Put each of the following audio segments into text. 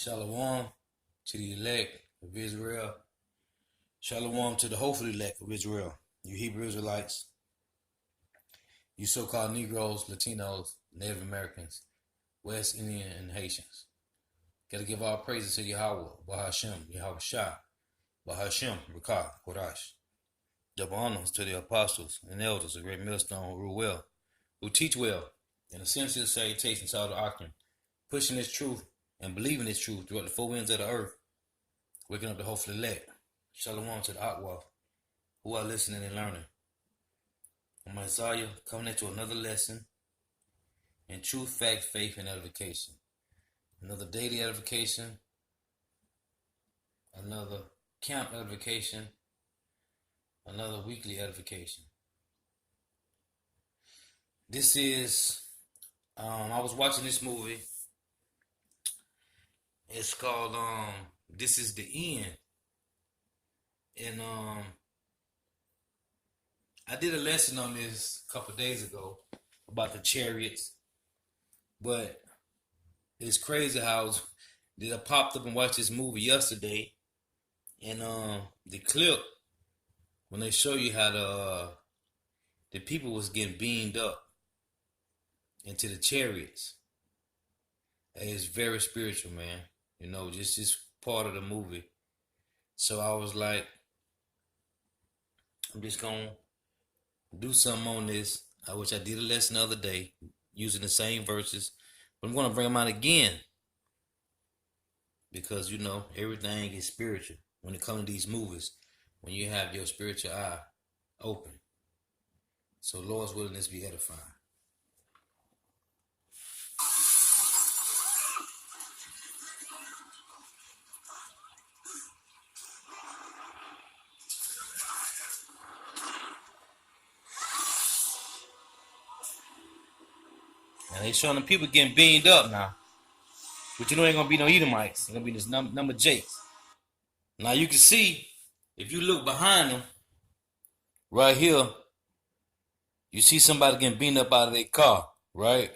Shalom to the elect of Israel. Shalom to the hopefully elect of Israel. You Hebrew Israelites, you so-called Negroes, Latinos, Native Americans, West Indian, and Haitians. Gotta give all praises to Yahweh, Bahashem, Yahweh Shah, Bahashem, Rakah, Kodash. Double honors to the apostles and elders of great millstone who rule well, who teach well, and essential salutations to all the doctrine, pushing this truth and believing this truth throughout the four winds of the earth, waking up the hopefully elect. Shalom to the Akwa, who are listening and learning. I'm Isaiah, coming into another lesson in truth, fact, faith, and edification. Another daily edification, another camp edification, another weekly edification. This is, I was watching this movie. It's called, This Is the End. And I did a lesson on this a couple days ago about the chariots. But it's crazy how I popped up and watched this movie yesterday. And the clip, when they show you how the people was getting beamed up into the chariots. It's very spiritual, man. You know, just part of the movie. So I was like, I'm just gonna do something on this, which I did a lesson the other day using the same verses, but I'm gonna bring them out again because you know everything is spiritual when it comes to these movies. When you have your spiritual eye open, so Lord's willing, this be edifying. Now they showing the people getting beamed up now. But you know ain't gonna be no Edomites. It's gonna be this number Jakes. Now you can see, if you look behind them, right here, you see somebody getting beamed up out of their car, right?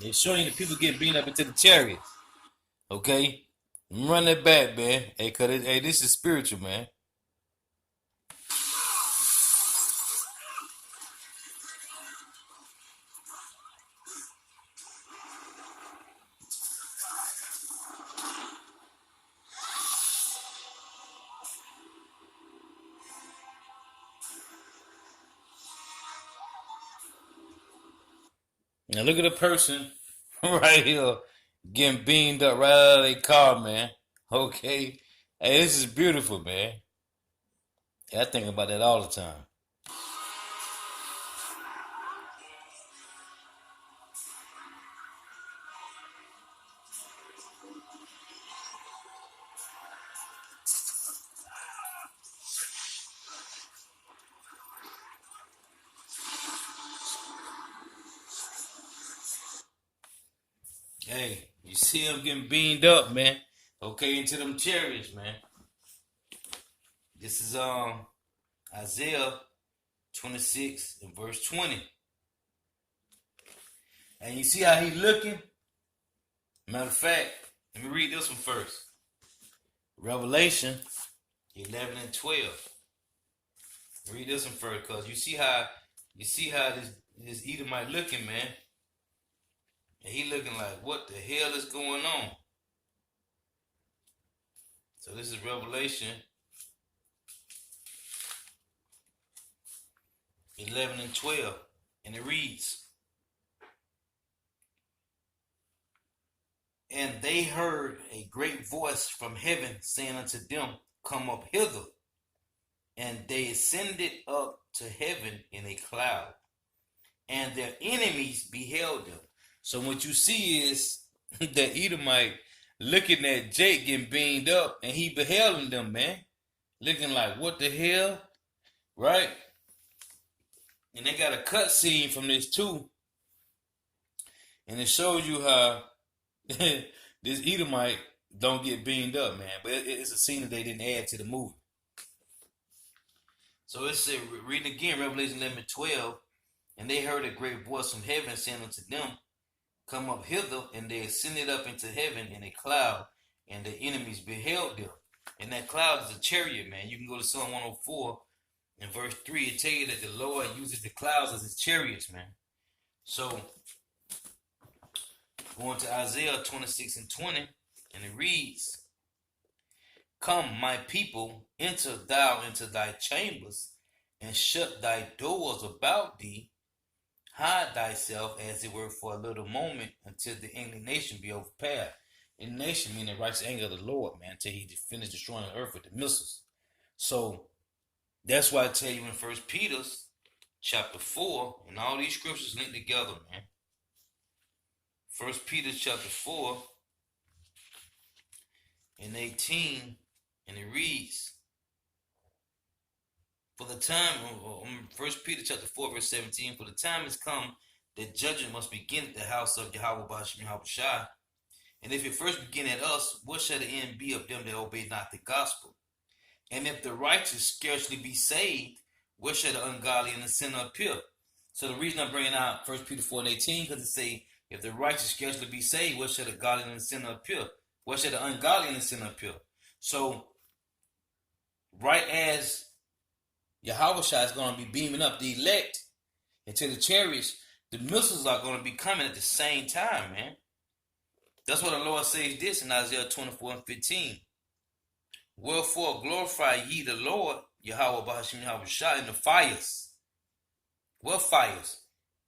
They're showing the people getting beaten up into the chariots. Okay? Run that back, man. Hey, this is spiritual, man. Now look at the person right here getting beamed up right out of their car, man. Okay? Hey, this is beautiful, man. I think about that all the time. Hey, you see them getting beamed up, man. Okay, into them chariots, man. This is Isaiah 26 and verse 20. And you see how he looking? Matter of fact, let me read this one first. Revelation 11 and 12. Read this one first, cause you see how this Edomite looking, man. And he looking like, what the hell is going on? So this is Revelation 11 and 12. And it reads, and they heard a great voice from heaven saying unto them, come up hither. And they ascended up to heaven in a cloud, and their enemies beheld them. So what you see is that Edomite looking at Jake getting beamed up, and he beheld them, man. Looking like, what the hell? Right? And they got a cut scene from this too. And it shows you how this Edomite don't get beamed up, man. But it's a scene that they didn't add to the movie. So it said, reading again, Revelation 11:12, and they heard a great voice from heaven saying unto them, come up hither, and they ascended up into heaven in a cloud, and the enemies beheld them. And that cloud is a chariot, man. You can go to Psalm 104 in verse 3. It tell you that the Lord uses the clouds as his chariots, man. So, going to Isaiah 26:20, and it reads, come, my people, enter thou into thy chambers, and shut thy doors about thee. Hide thyself, as it were, for a little moment, until the indignation be overpassed. Indignation meaning the righteous anger of the Lord, man, until he finish destroying the earth with the missiles. So that's why I tell you in 1 Peter chapter 4, and all these scriptures linked together, man. 1 Peter chapter 4 and 18, and it reads, for the time, 1 Peter chapter 4 verse 17, for the time has come that judgment must begin at the house of Yahweh Bashim Yahushua. And if it first begin at us, what shall the end be of them that obey not the gospel? And if the righteous scarcely be saved, what shall the ungodly and the sinner appear? So the reason I'm bringing out 1 Peter 4 and 18, because it say, if the righteous scarcely be saved, what shall the godly and the sinner appear? What shall the ungodly and the sinner appear? So, right as Yahushua is going to be beaming up the elect into the chariots, the missiles are going to be coming at the same time, man. That's what the Lord says this in Isaiah 24 and 15. Wherefore glorify ye the Lord, Yahweh Bahashim Yahushua, in the fires. What fires?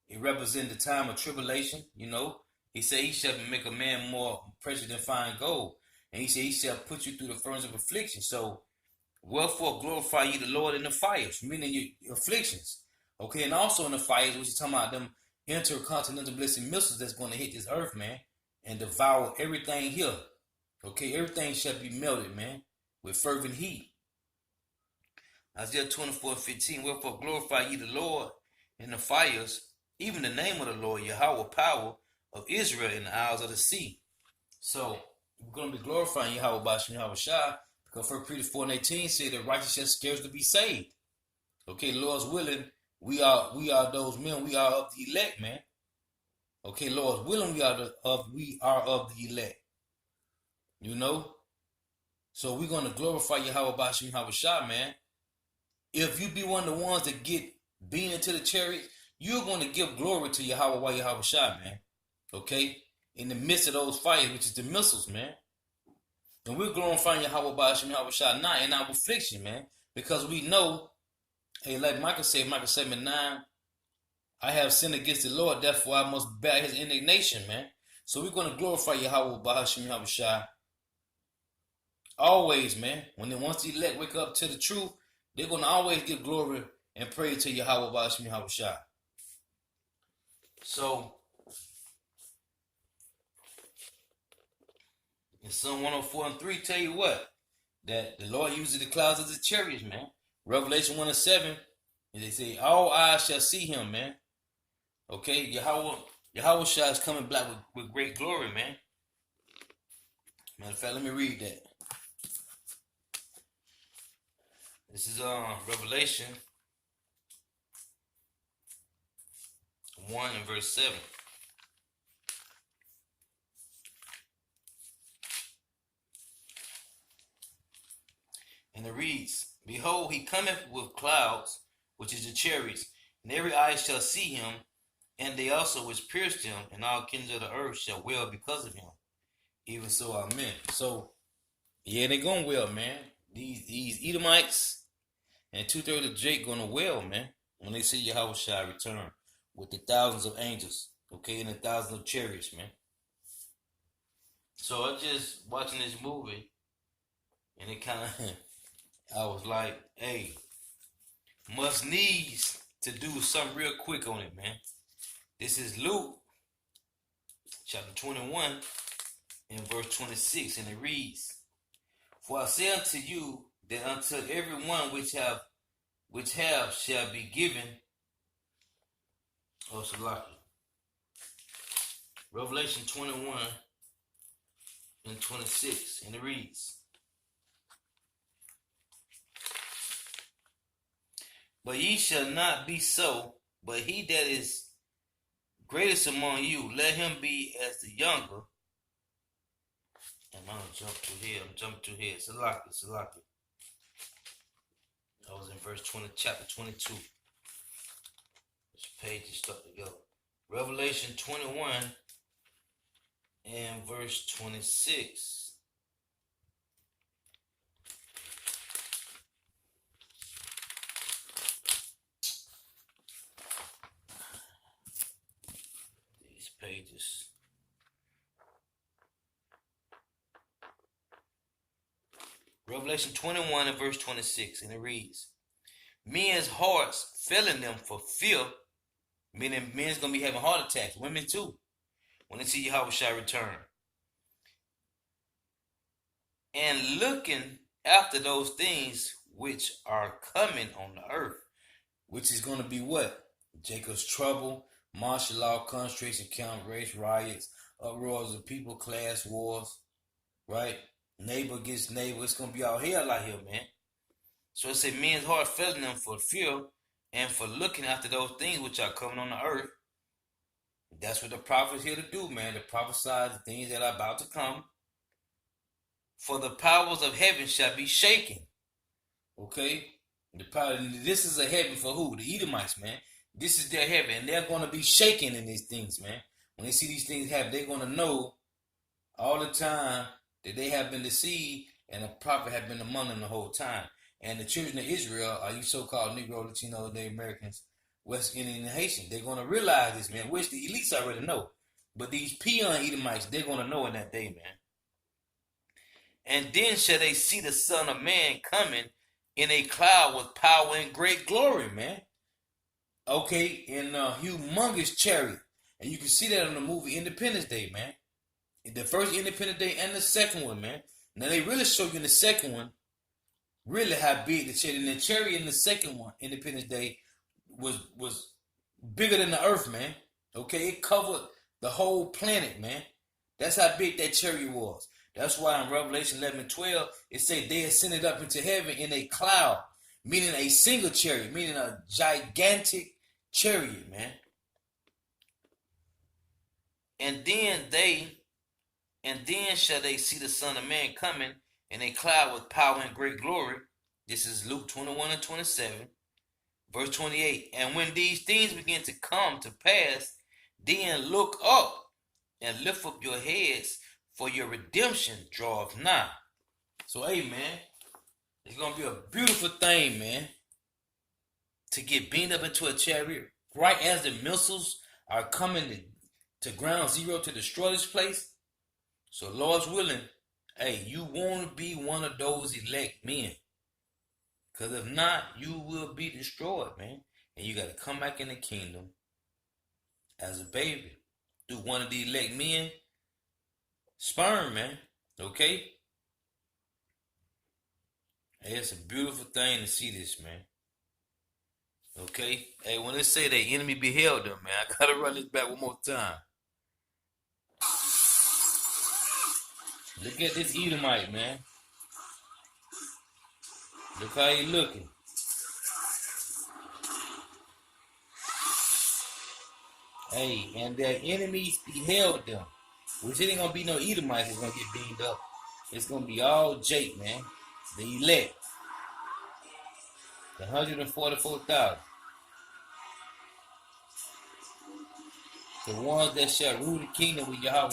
It represents the time of tribulation, you know. He said he shall make a man more precious than fine gold. And he said he shall put you through the furnace of affliction. So, wherefore glorify ye the Lord in the fires, meaning your afflictions. Okay, and also in the fires, which is talking about them intercontinental ballistic missiles that's going to hit this earth, man, and devour everything here. Okay, everything shall be melted, man, with fervent heat. Isaiah 24:15, wherefore glorify ye the Lord in the fires, even the name of the Lord, Yahweh, power of Israel in the isles of the sea. So, we're going to be glorifying Yahweh Bashim Yahushua, because 1 Peter 4 and 18 say the righteous shall scarcely be saved. Okay, Lord's willing, we are those men, we are of the elect, man. Okay, Lord's willing, we are of the elect. You know? So we're going to glorify Yahweh Bashim Yahushua, man. If you be one of the ones that get beaten into the chariot, you're going to give glory to Yahweh Yahushua, man. Okay? In the midst of those fires, which is the missiles, man. And we're glorifying Yahweh Bashim Yahushua now in our affliction, man. Because we know, hey, like Michael said, Michael 7:9, I have sinned against the Lord, therefore I must bear his indignation, man. So we're going to glorify Yahweh Bashim Yahushua always, man. Once the elect wake up to the truth, they're going to always give glory and praise to Yahweh Bashim Yahushua. So, in Psalm 104 and 3, tell you what, that the Lord uses the clouds as the chariots, man. Revelation 1 and 7, and they say, all eyes shall see him, man. Okay, Yahweh Shah is coming back with great glory, man. Matter of fact, let me read that. This is Revelation 1 and verse 7. And it reads, behold, he cometh with clouds, which is the chariots, and every eye shall see him, and they also which pierced him, and all kings of the earth shall wail because of him. Even so, amen. So, yeah, they're going to wail, man. These Edomites and 2/3 of Jake going to wail, man, when they see Yahweh shall return with the thousands of angels, okay, and the thousands of chariots, man. So I just watching this movie, and it kind of, I was like, hey, must needs to do something real quick on it, man. This is Luke chapter 21 and verse 26, and it reads, for I say unto you that unto every one which have shall be given, Revelation 21 and 26, and it reads, "But ye shall not be so, but he that is greatest among you, let him be as the younger." And I'm gonna jump to here. I'm jumping to here. Salaki. I was in verse 20, chapter 22. This page is starting to go. Revelation 21 and verse 26. These pages. Revelation 21 and verse 26, and it reads, "Men's hearts failing them for fear," meaning men's gonna be having heart attacks, women too, when they see Yahweh shall return, "and looking after those things which are coming on the earth," which is gonna be what? Jacob's trouble, martial law, concentration camp, race riots, uproars of people, class wars, right? Neighbor against neighbor. It's gonna be all hell out here, man. So it said men's heart failing them for fear and for looking after those things which are coming on the earth. That's what the prophet's here to do, man. To prophesy the things that are about to come. "For the powers of heaven shall be shaken." Okay? This is a heaven for who? The Edomites, man. This is their heaven, and they're going to be shaken in these things, man. When they see these things happen, they're going to know all the time that they have been deceived, and the prophet have been among them the whole time. And the children of Israel, are you so-called Negro, Latino, Native Americans, West Indian, and Haitian, they're going to realize this, man, which the elites already know. But these peon Edomites, they're going to know in that day, man. "And then shall they see the Son of Man coming in a cloud with power and great glory," man. Okay, in a humongous chariot. And you can see that on the movie Independence Day, man. The first Independence Day and the second one, man. Now they really show you in the second one really how big the chariot. And the chariot in the second one, Independence Day, was bigger than the earth, man. Okay, it covered the whole planet, man. That's how big that chariot was. That's why in Revelation 11 and 12, it said they ascended up into heaven in a cloud, meaning a single chariot, meaning a gigantic chariot, man. And then shall they see the Son of Man coming in a cloud with power and great glory." This is Luke 21 and 27. Verse 28. "And when these things begin to come to pass, then look up and lift up your heads, for your redemption draweth nigh." So, hey, man, it's going to be a beautiful thing, man, to get beamed up into a chariot right as the missiles are coming to ground zero to destroy this place. So, Lord's willing, hey, you won't be one of those elect men. Because if not, you will be destroyed, man. And you got to come back in the kingdom as a baby through one of the elect men sperm, man. Okay? Hey, it's a beautiful thing to see this, man. Okay? Hey, when they say the enemy beheld them, man, I gotta run this back one more time. Look at this Edomite, man. Look how he looking. Hey, and their enemies beheld them. Which it ain't gonna be no Edomites that's gonna get beamed up. It's gonna be all Jake, man. The elect. The 144,000. The ones that shall rule the kingdom with Yahweh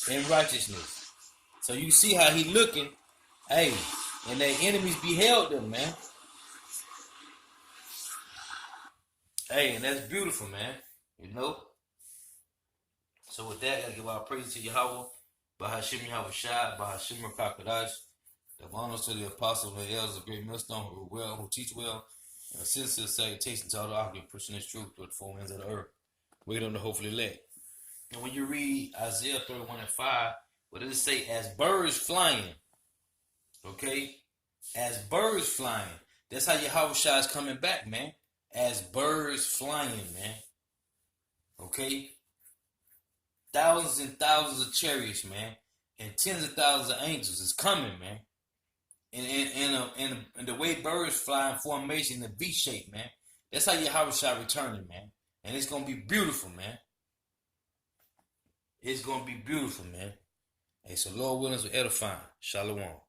in righteousness. So you see how he looking. Hey, and their enemies beheld them, man. Hey, and that's beautiful, man. You know? So with that, I gotta give our praise to Yahweh, Bahashim Yahweh Shai, Bahashim Rakakadash, the honors to the apostles and the elders of great millstone who teach well, and a sincere salutation to all the occupants pushing this truth to the four winds of the earth. Wait on the hopefully elect. And when you read Isaiah 31 and 5, what does it say? As birds flying. Okay? As birds flying. That's how Yahweh Shai is coming back, man. As birds flying, man. Okay? thousands and thousands of chariots, man, and tens of thousands of angels is coming, man. And the way birds fly in formation in a V shape, man. That's how Yahweh shall returning, man. And it's gonna be beautiful, man. It's gonna be beautiful, man. Hey, so Lord willing, we're edifying. Shalom.